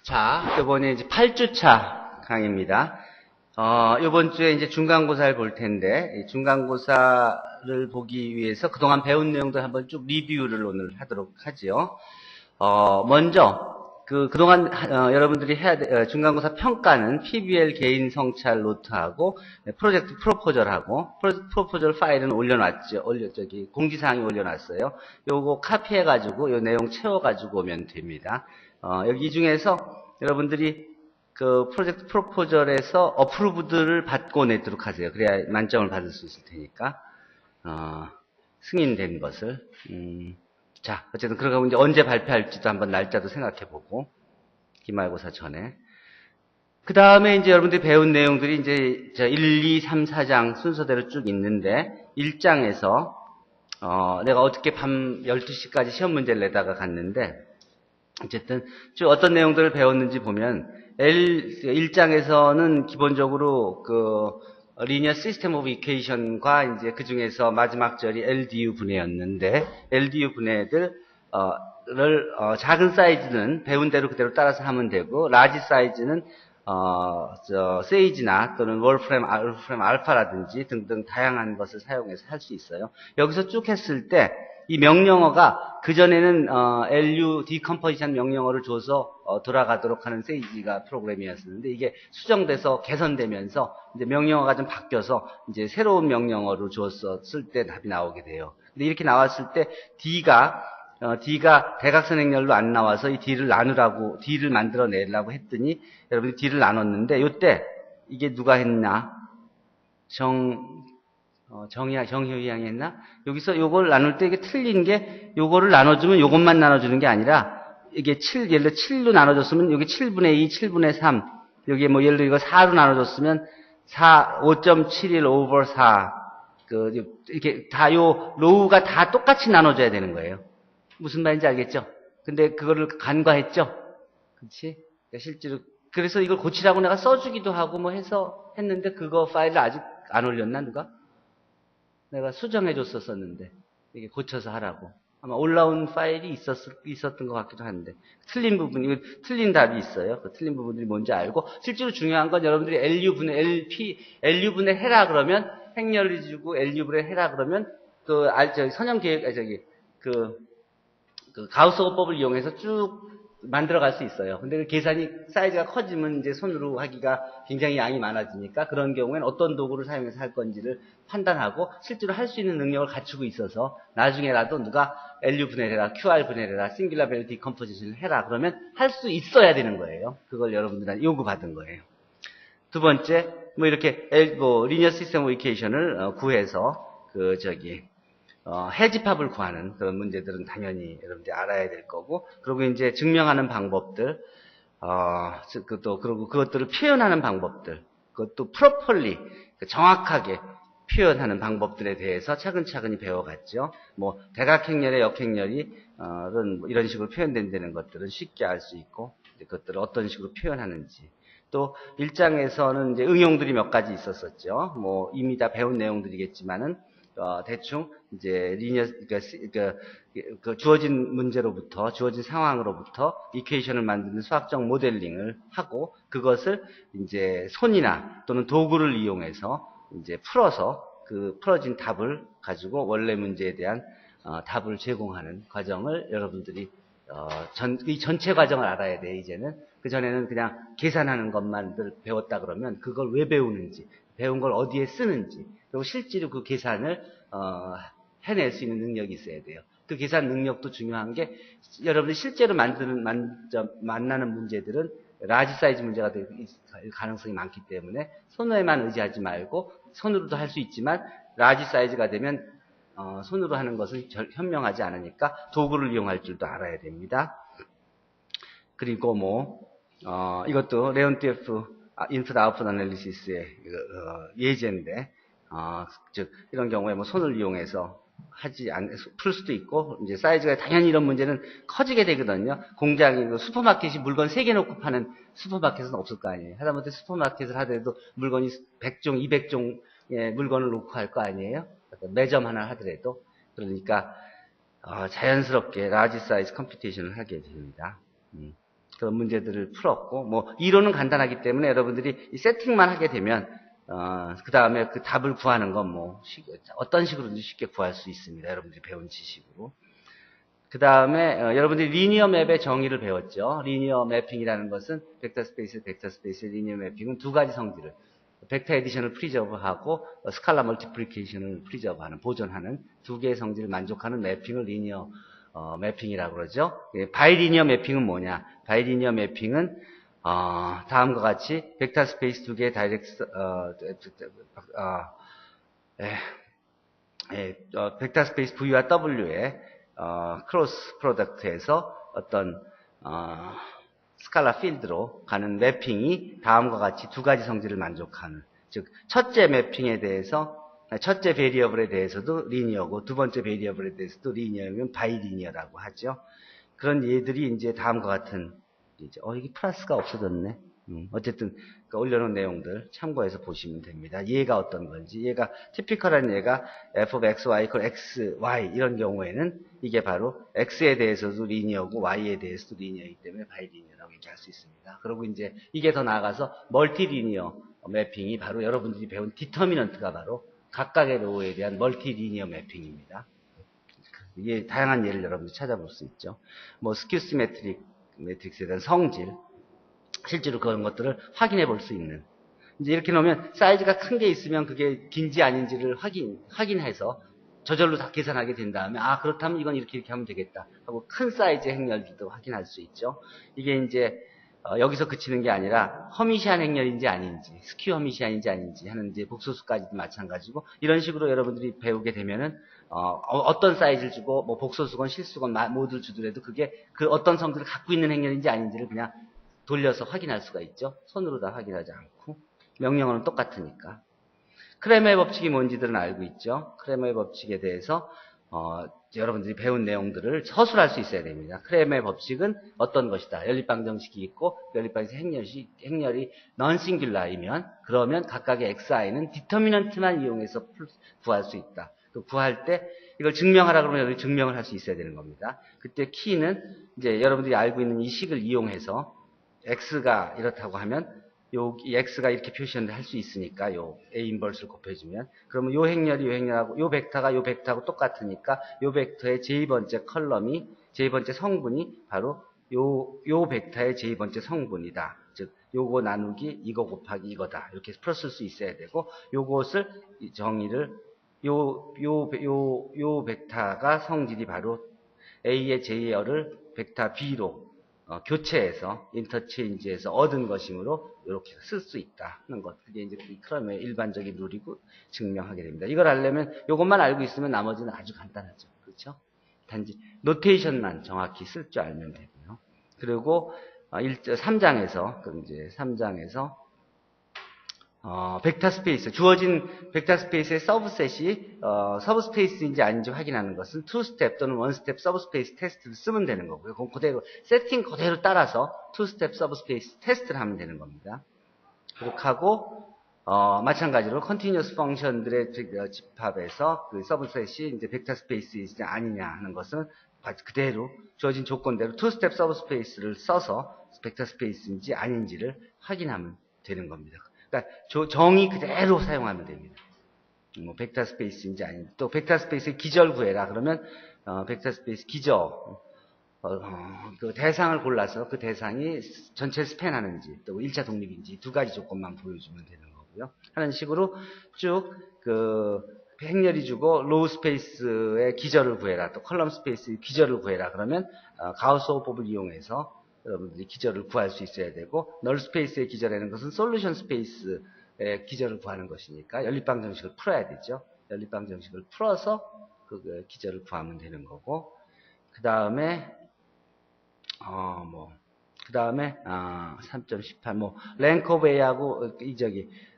자, 이번에 이제 8주차 강의입니다. 이번 주에 이제 중간고사를 볼 텐데, 이 중간고사를 보기 위해서 그동안 배운 내용들 한번 쭉 리뷰를 오늘 하도록 하지요. 먼저, 그동안, 여러분들이 해야 돼, 중간고사 평가는 PBL 개인 성찰 노트하고, 프로젝트 프로포절하고, 프로포절 파일은 올려놨죠. 공지사항이 올려놨어요. 요거 카피해가지고, 요 내용 채워가지고 오면 됩니다. 여기 이 중에서 여러분들이 그 프로젝트 프로포절에서 어프루브드를 받고 내도록 하세요. 그래야 만점을 받을 수 있을 테니까. 승인된 것을. 자, 어쨌든 그러고 이제 언제 발표할지도 한번 날짜도 생각해보고, 기말고사 전에. 그 다음에 이제 여러분들이 배운 내용들이 이제 1, 2, 3, 4장 순서대로 쭉 있는데, 1장에서, 내가 어떻게 밤 12시까지 시험 문제를 내다가 갔는데, 어쨌든 쭉 어떤 내용들을 배웠는지 보면, 1장에서는 기본적으로 리니어 시스템 오브 이퀘이션과 이제 그 중에서 마지막 절이 LDU 분해였는데, LDU 분해들, 작은 사이즈는 배운 대로 그대로 따라서 하면 되고, 라지 사이즈는, 세이지나 또는 월프렘 알파라든지 등등 다양한 것을 사용해서 할 수 있어요. 여기서 쭉 했을 때, 이 명령어가 그전에는 LU 디컴포지션 명령어를 줘서 돌아가도록 하는 세이지가 프로그램이었었는데 이게 수정돼서 개선되면서 이제 명령어가 좀 바뀌어서 이제 새로운 명령어를 줬었을 때 답이 나오게 돼요. 근데 이렇게 나왔을 때 D가 대각선 행렬로 안 나와서 이 D를 만들어내려고 했더니 여러분이 D를 나눴는데 요때 이게 누가 했나? 정효이 양이 했나? 여기서 요걸 나눌 때 이게 틀린 게 요거를 나눠주면 요것만 나눠주는 게 아니라 이게 예를 들어 7로 나눠줬으면 여기 7분의 2, 7분의 3 여기 뭐 예를 들어 이거 4로 나눠줬으면 5.71 over 4 이렇게 다 요 로우가 다 똑같이 나눠져야 되는 거예요. 무슨 말인지 알겠죠? 근데 그거를 간과했죠? 그렇지? 그러니까 실제로 그래서 이걸 고치라고 내가 써주기도 하고 뭐 해서 했는데 그거 파일을 아직 안 올렸나 누가? 내가 수정해줬었는데 이게 고쳐서 하라고 아마 올라온 파일이 있었던 것 같기도 한데 틀린 답이 있어요. 그 틀린 부분들이 뭔지 알고 실제로 중요한 건 여러분들이 LU분해 해라 그러면 행렬을 주고 LU분해 해라 그러면 선형계획 가우스어법을 이용해서 쭉 만들어갈 수 있어요. 근데 그 계산이 사이즈가 커지면 이제 손으로 하기가 굉장히 양이 많아지니까 그런 경우에는 어떤 도구를 사용해서 할 건지를 판단하고 실제로 할 수 있는 능력을 갖추고 있어서 나중에라도 누가 LU 분해해라, QR 분해해라, 싱귤러 밸류 디컴포지션을 해라 그러면 할 수 있어야 되는 거예요. 그걸 여러분들한테 요구받은 거예요. 두 번째, 뭐 이렇게 리니어 시스템 오브 이퀘이션을 구해서 해집합을 구하는 그런 문제들은 당연히 여러분들이 알아야 될 거고, 그리고 이제 증명하는 방법들, 그리고 그것들을 표현하는 방법들, 그것도 properly, 정확하게 표현하는 방법들에 대해서 차근차근히 배워갔죠. 뭐, 대각행렬의 역행렬이, 이런 식으로 표현된다는 것들은 쉽게 알 수 있고, 그것들을 어떤 식으로 표현하는지. 또, 1장에서는 이제 응용들이 몇 가지 있었었죠. 뭐, 이미 다 배운 내용들이겠지만은, 대충 이제 주어진 문제로부터 주어진 상황으로부터 이퀘이션을 만드는 수학적 모델링을 하고 그것을 이제 손이나 또는 도구를 이용해서 이제 풀어서 그 풀어진 답을 가지고 원래 문제에 대한 답을 제공하는 과정을 여러분들이 이 전체 과정을 알아야 돼. 이제는 그 전에는 그냥 계산하는 것만 배웠다 그러면 그걸 왜 배우는지, 배운 걸 어디에 쓰는지, 그리고 실제로 그 계산을 해낼 수 있는 능력이 있어야 돼요. 그 계산 능력도 중요한 게 여러분이 실제로 만나는 문제들은 라지 사이즈 문제가 될 가능성이 많기 때문에 손에만 의지하지 말고 손으로도 할 수 있지만 라지 사이즈가 되면 손으로 하는 것은 현명하지 않으니까 도구를 이용할 줄도 알아야 됩니다. 그리고 이것도 레온티에프 인풋 아웃풋 애널리시스의 예제인데 즉 이런 경우에 뭐 손을 이용해서 풀 수도 있고 이제 사이즈가 당연히 이런 문제는 커지게 되거든요. 공장이 슈퍼마켓이 물건 3개 놓고 파는 슈퍼마켓은 없을 거 아니에요. 하다못해 슈퍼마켓을 하더라도 물건이 100종, 200종의 물건을 놓고 할 거 아니에요. 매점 하나 하더라도. 그러니까 자연스럽게 라지 사이즈 컴퓨테이션을 하게 됩니다. 그런 문제들을 풀었고, 뭐, 이론은 간단하기 때문에 여러분들이 이 세팅만 하게 되면, 그 다음에 그 답을 구하는 건 뭐, 어떤 식으로든지 쉽게 구할 수 있습니다. 여러분들이 배운 지식으로. 그 다음에, 여러분들이 리니어 맵의 정의를 배웠죠. 리니어 매핑이라는 것은 벡터 스페이스, 리니어 매핑은 두 가지 성질을, 벡터 에디션을 프리저브하고 스칼라 멀티플리케이션을 프리저브하는, 보존하는 두 개의 성질을 만족하는 매핑을 리니어 매핑이라고 그러죠. 바이리니어 매핑은 뭐냐? 바이리니어 매핑은 다음과 같이 벡터 스페이스 두 개의 벡터 스페이스 V와 W의 크로스 프로덕트에서 어떤 스칼라 필드로 가는 매핑이 다음과 같이 두 가지 성질을 만족하는, 즉 첫째 매핑에 대해서 첫째 베리어블에 대해서도 리니어고 두 번째 베리어블에 대해서도 리니어면 바이리니어라고 하죠. 그런 예들이 이제 다음과 같은 이제 이게 플러스가 없어졌네. 어쨌든 그 올려놓은 내용들 참고해서 보시면 됩니다. 얘가 어떤 건지, 얘가 티피컬한 얘가 f of x, y, x, y 이런 경우에는 이게 바로 x에 대해서도 리니어고 y에 대해서도 리니어이기 때문에 바이리니어라고 얘기할 수 있습니다. 그리고 이제 이게 더 나아가서 멀티리니어 매핑이 바로 여러분들이 배운 디터미넌트가 바로 각각의 로우에 대한 멀티리니어 매핑입니다. 이게 다양한 예를 여러분들이 찾아볼 수 있죠. 뭐 스큐 시메트릭 매트릭스에 대한 성질, 실제로 그런 것들을 확인해 볼 수 있는. 이제 이렇게 놓으면 사이즈가 큰 게 있으면 그게 긴지 아닌지를 확인해서 저절로 다 계산하게 된 다음에, 그렇다면 이건 이렇게 하면 되겠다 하고 큰 사이즈의 행렬들도 확인할 수 있죠. 이게 이제 여기서 그치는 게 아니라 허미시한 행렬인지 아닌지, 스큐 허미시한인지 아닌지 하는 이제 복소수까지도 마찬가지고, 이런 식으로 여러분들이 배우게 되면은 어떤 사이즈를 주고 뭐 복소수건 실수건 모두를 주더라도 그게 그 어떤 성질을 갖고 있는 행렬인지 아닌지를 그냥 돌려서 확인할 수가 있죠. 손으로 다 확인하지 않고. 명령어는 똑같으니까. 크레머의 법칙이 뭔지들은 알고 있죠. 크레머의 법칙에 대해서 여러분들이 배운 내용들을 서술할 수 있어야 됩니다. 크레머의 법칙은 어떤 것이다. 연립방정식이 있고 연립방정식 행렬이 non-singular이면 그러면 각각의 xi는 디터미넌트만 이용해서 구할 수 있다. 구할 때 이걸 증명하라 그러면 여러분이 증명을 할 수 있어야 되는 겁니다. 그때 키는 이제 여러분들이 알고 있는 이 식을 이용해서 x가 이렇다고 하면 이 x가 이렇게 표시를 할 수 있으니까 요 a 인버스를 곱해주면, 그러면 요 행렬이 요 행렬하고 요 벡터가 요 벡터하고 똑같으니까 요 벡터의 제2번째 컬럼이 제2번째 성분이 바로 요 벡터의 제2번째 성분이다. 즉 요거 나누기 이거 곱하기 이거다. 이렇게 풀었을 수 있어야 되고, 요것을 정의를 요 벡터가 성질이 바로 a의 제이어를 벡터 b로 교체해서 인터체인지해서 얻은 것이므로 이렇게 쓸 수 있다는 것. 그게 이제 크레머의 일반적인 룰이고 증명하게 됩니다. 이걸 알려면 이것만 알고 있으면 나머지는 아주 간단하죠. 그렇죠? 단지 노테이션만 정확히 쓸 줄 알면 되고요. 그리고 3장에서 그럼 이제 3장에서 벡터 스페이스, 주어진 벡터 스페이스의 서브셋이 서브스페이스인지 아닌지 확인하는 것은 2스텝 또는 1스텝 서브스페이스 테스트를 쓰면 되는 거고요. 그럼 그대로 세팅 그대로 따라서 2스텝 서브스페이스 테스트를 하면 되는 겁니다. 그렇게 하고 마찬가지로 컨티뉴어스 펑션들의 집합에서 그 서브셋이 이제 벡터 스페이스이지 아니냐 하는 것은 그대로 주어진 조건대로 2스텝 서브스페이스를 써서 벡터 스페이스인지 아닌지를 확인하면 되는 겁니다. 그러니까 정의 그대로 사용하면 됩니다. 뭐 벡터 스페이스인지 아닌지, 또 벡터 스페이스의 기절 구해라 그러면 벡터 스페이스 기절 그 대상을 골라서 그 대상이 전체 스팬하는지 또 1차 독립인지 두 가지 조건만 보여주면 되는 거고요. 하는 식으로 쭉 그 행렬이 주고 로우 스페이스의 기절을 구해라, 또 컬럼 스페이스의 기절을 구해라 그러면 가우스 호법을 이용해서 여러분들이 기절을 구할 수 있어야 되고, 널 스페이스의 기절이라는 것은 솔루션 스페이스의 기절을 구하는 것이니까 연립방 정식을 풀어야 되죠. 연립방 정식을 풀어서 그 기절을 구하면 되는 거고, 그 다음에 3.18 랭크 오브 A하고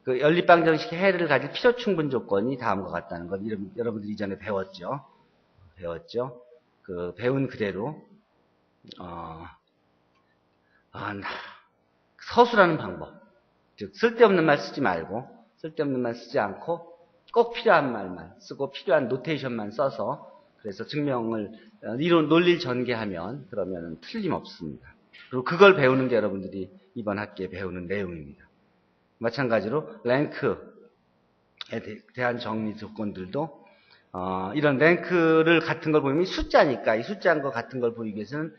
그 연립방 정식의 해를 가질 필요 충분 조건이 다음과 같다는 것. 여러분들이 이전에 배웠죠. 그 배운 그대로 서술하는 방법. 즉 쓸데없는 말 쓰지 말고, 쓸데없는 말 쓰지 않고 꼭 필요한 말만 쓰고 필요한 노테이션만 써서 그래서 증명을 이론 논리를 전개하면 그러면 틀림없습니다. 그리고 그걸 배우는 게 여러분들이 이번 학기에 배우는 내용입니다. 마찬가지로 랭크에 대한 정리 조건들도 이런 랭크를 같은 걸 보이면 숫자니까 이 숫자인 것 같은 걸 보이기 위해서는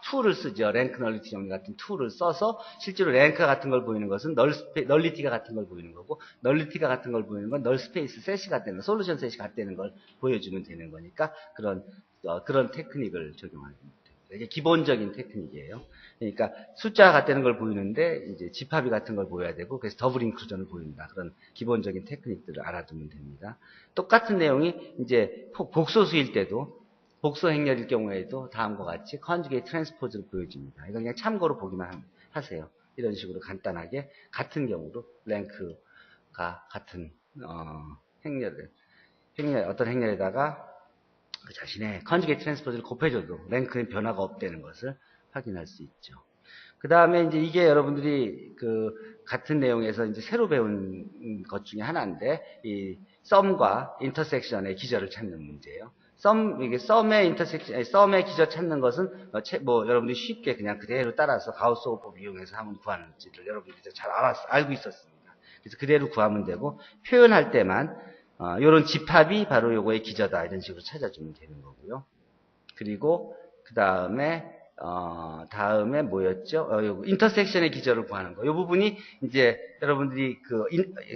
툴을 쓰죠. 랭크 널리티 정리 같은 툴을 써서 실제로 랭크 같은 걸 보이는 것은 널리티가 같은 걸 보이는 거고 널리티가 같은 걸 보이는 건 널 스페이스 셋이 같다는 솔루션 셋이 같다는 걸 보여주면 되는 거니까 그런 테크닉을 적용하는 겁니다. 이게 기본적인 테크닉이에요. 그러니까 숫자 같다는 걸 보이는데 이제 집합이 같은 걸 보여야 되고 그래서 더블 인클루전을 보인다. 그런 기본적인 테크닉들을 알아두면 됩니다. 똑같은 내용이 이제 복소수일 때도 복소 행렬일 경우에도 다음과 같이 컨주게이트 트랜스포즈를 보여줍니다. 이거 그냥 참고로 보기만 하세요. 이런 식으로 간단하게 같은 경우로 랭크가 같은 어떤 행렬에다가 그 자신의 컨주게이트 트랜스포즈를 곱해줘도 랭크는 변화가 없다는 것을 확인할 수 있죠. 그 다음에 이제 이게 여러분들이 그 같은 내용에서 이제 새로 배운 것 중에 하나인데 이 썸과 인터섹션의 기저를 찾는 문제예요. 썸의 기저 찾는 것은 여러분들이 쉽게 그냥 그대로 따라서 가우스-호흡법 이용해서 하면 구하는지를 여러분들이 잘 알고 있었습니다. 그래서 그대로 구하면 되고 표현할 때만 요런 집합이 바로 요거의 기저다 이런 식으로 찾아주면 되는 거고요. 그리고 그 다음에 뭐였죠? 인터섹션의 기저를 구하는 거. 이 부분이 이제 여러분들이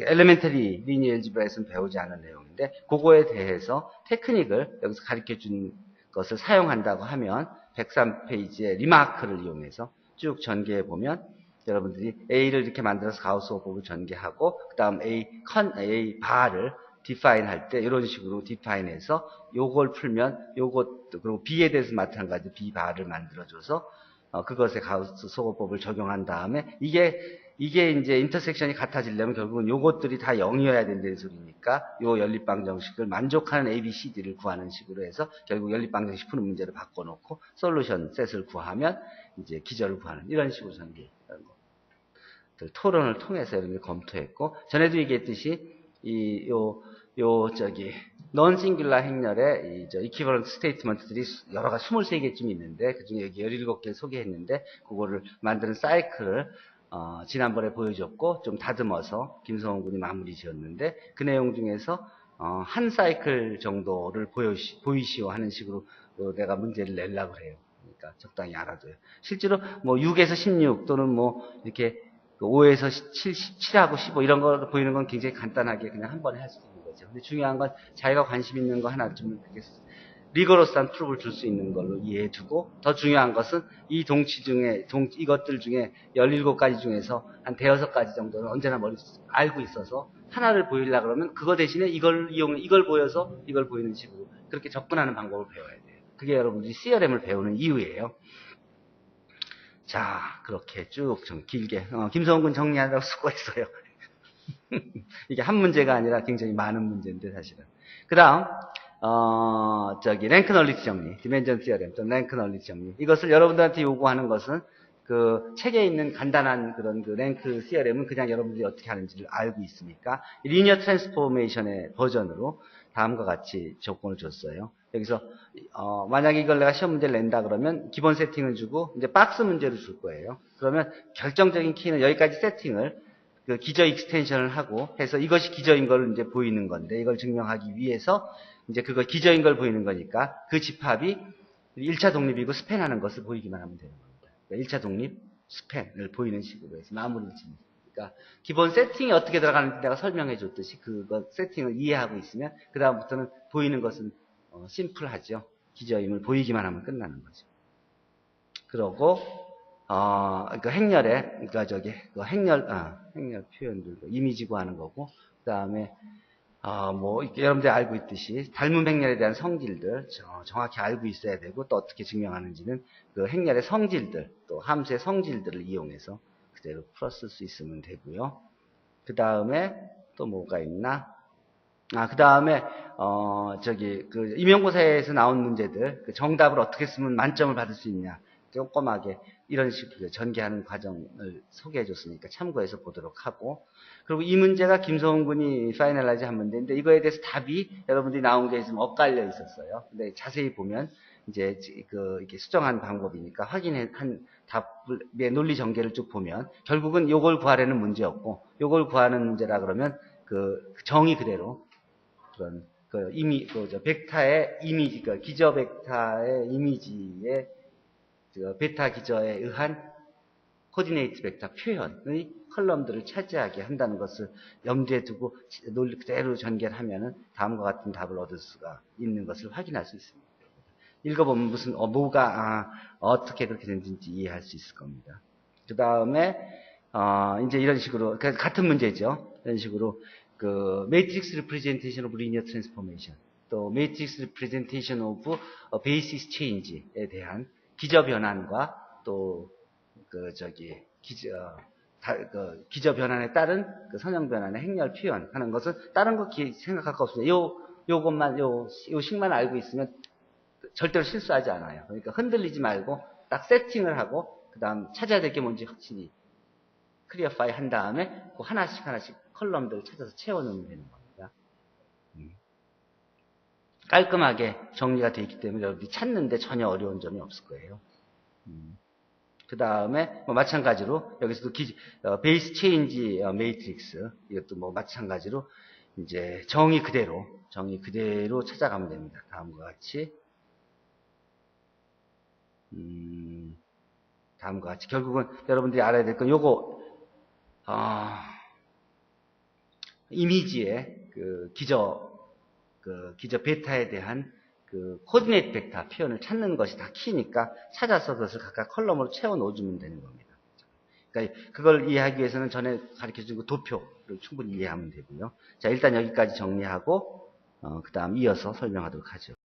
엘레멘터리 리니어 엘지브라에서는 배우지 않은 내용인데, 그거에 대해서 테크닉을 여기서 가르쳐 준 것을 사용한다고 하면, 103페이지의 리마크를 이용해서 쭉 전개해 보면, 여러분들이 A를 이렇게 만들어서 가우스-호흡법을 전개하고, 그 다음 A 바를 define 할 때 이런 식으로 define해서 요걸 풀면 그리고 B에 대해서 마찬가지 B 바를 만들어줘서 그것에 가우스-호흡법을 적용한 다음에 이게 이제 인터섹션이 같아지려면 결국은 요것들이 다 0이어야 된다는 소리니까 요 연립방정식을 만족하는 ABCD를 구하는 식으로 해서 결국 연립방정식 푸는 문제를 바꿔놓고 솔루션 셋을 구하면 이제 기저를 구하는 이런 식으로 전개했던 거. 토론을 통해서 이런 게 검토했고, 전에도 얘기했듯이 non singular 행렬의 equivalent statement들이 여러 가지 23개쯤 있는데, 그 중에 여기 17개 소개했는데, 그거를 만드는 사이클을, 지난번에 보여줬고, 좀 다듬어서 김성훈 군이 마무리 지었는데, 그 내용 중에서, 한 사이클 정도를 보이시오 하는 식으로 내가 문제를 내려고 해요. 그러니까 적당히 알아둬요. 실제로 6에서 16 또는 이렇게 5에서 7하고 15 이런 거 보이는 건 굉장히 간단하게 그냥 한 번에 할 수 있는 거죠. 근데 중요한 건 자기가 관심 있는 거 하나 좀 리거러스한 프로브를 줄 수 있는 걸로 이해해 두고, 더 중요한 것은 이 이것들 중에 17가지 중에서 한 대여섯 가지 정도는 언제나 알고 있어서 하나를 보이려고 그러면 그거 대신에 이걸 보여서 이걸 보이는 식으로 그렇게 접근하는 방법을 배워야 돼요. 그게 여러분들이 CRM을 배우는 이유예요. 자, 그렇게 쭉 좀 길게 김성훈 군 정리하느라고 수고했어요. 이게 한 문제가 아니라 굉장히 많은 문제인데 사실은. 그 다음 랭크 널리티 정리, 디멘전 시어렘, 또 랭크 널리티 정리. 이것을 여러분들한테 요구하는 것은 그 책에 있는 간단한 그런 그 랭크 시어렘은 그냥 여러분들이 어떻게 하는지를 알고 있으니까 리니어 트랜스포메이션의 버전으로 다음과 같이 조건을 줬어요. 여기서 만약에 이걸 내가 시험 문제를 낸다 그러면 기본 세팅을 주고 이제 박스 문제를 줄 거예요. 그러면 결정적인 키는 여기까지 세팅을 그 기저 익스텐션을 하고 해서 이것이 기저인 걸 이제 보이는 건데, 이걸 증명하기 위해서 이제 그거 기저인 걸 보이는 거니까 그 집합이 1차 독립이고 스팬하는 것을 보이기만 하면 되는 겁니다. 그러니까 1차 독립 스팬을 보이는 식으로 해서 마무리를 짓는. 그러니까 기본 세팅이 어떻게 들어가는지 내가 설명해 줬듯이 그거 세팅을 이해하고 있으면 그 다음부터는 보이는 것은 심플하죠. 기저임을 보이기만 하면 끝나는 거죠. 그러고 행렬에 행렬 표현들 이미지 구하는 거고, 그 다음에 여러분들이 알고 있듯이 닮은 행렬에 대한 성질들 정확히 알고 있어야 되고, 또 어떻게 증명하는지는 그 행렬의 성질들, 또 함수의 성질들을 이용해서 그대로 풀었을 수 있으면 되고요. 그 다음에 또 뭐가 있나? 그 다음에 임용고사에서 나온 문제들, 그 정답을 어떻게 쓰면 만점을 받을 수 있냐, 꼼꼼하게 이런 식으로 전개하는 과정을 소개해 줬으니까 참고해서 보도록 하고, 그리고 이 문제가 김소은 군이 파이널라이즈 한 문제인데 이거에 대해서 답이 여러분들이 나온 게 좀 엇갈려 있었어요. 근데 자세히 보면 이제 이렇게 수정한 방법이니까 확인한 답의 논리 전개를 쭉 보면 결국은 요걸 구하려는 문제였고, 요걸 구하는 문제라 그러면 그 정의 그대로 그런 벡터의 이미지, 기저 벡터의 이미지의 베타 기저에 의한 코디네이트 벡터 표현의 컬럼들을 차지하게 한다는 것을 염두에 두고 논리 그대로 전개를 하면은 다음과 같은 답을 얻을 수가 있는 것을 확인할 수 있습니다. 읽어보면 뭐가 어떻게 그렇게 됐는지 이해할 수 있을 겁니다. 그 다음에 이제 이런 식으로 같은 문제죠. 이런 식으로 그 매트릭스 리프레젠테이션 오브 리니어 트랜스포메이션, 또 매트릭스 리프레젠테이션 오브 베이시스 체인지에 대한 기저 변환과 또 기저 변환에 따른 그 선형 변환의 행렬 표현하는 것은 다른 거 생각할 거 없습니다. 요것만 요 식만 알고 있으면 절대로 실수하지 않아요. 그러니까 흔들리지 말고 딱 세팅을 하고 그 다음 찾아야 될 게 뭔지 확실히 클리어파이 한 다음에 그 하나씩 컬럼들을 찾아서 채워넣으면 되는 겁니다. 깔끔하게 정리가 되어 있기 때문에 여러분들이 찾는데 전혀 어려운 점이 없을 거예요. 그 다음에 마찬가지로 여기서도 베이스 체인지 매트릭스, 이것도 마찬가지로 이제 정의 그대로 찾아가면 됩니다. 다음과 같이 결국은 여러분들이 알아야 될 건 요거 이미지의 기저 베타에 대한 코디네이트 벡터 표현을 찾는 것이 다 키니까 찾아서 그것을 각각 컬럼으로 채워 넣어주면 되는 겁니다. 그러니까 그걸 이해하기 위해서는 전에 가르쳐준 그 도표를 충분히 이해하면 되고요. 자, 일단 여기까지 정리하고 그 다음 이어서 설명하도록 하죠.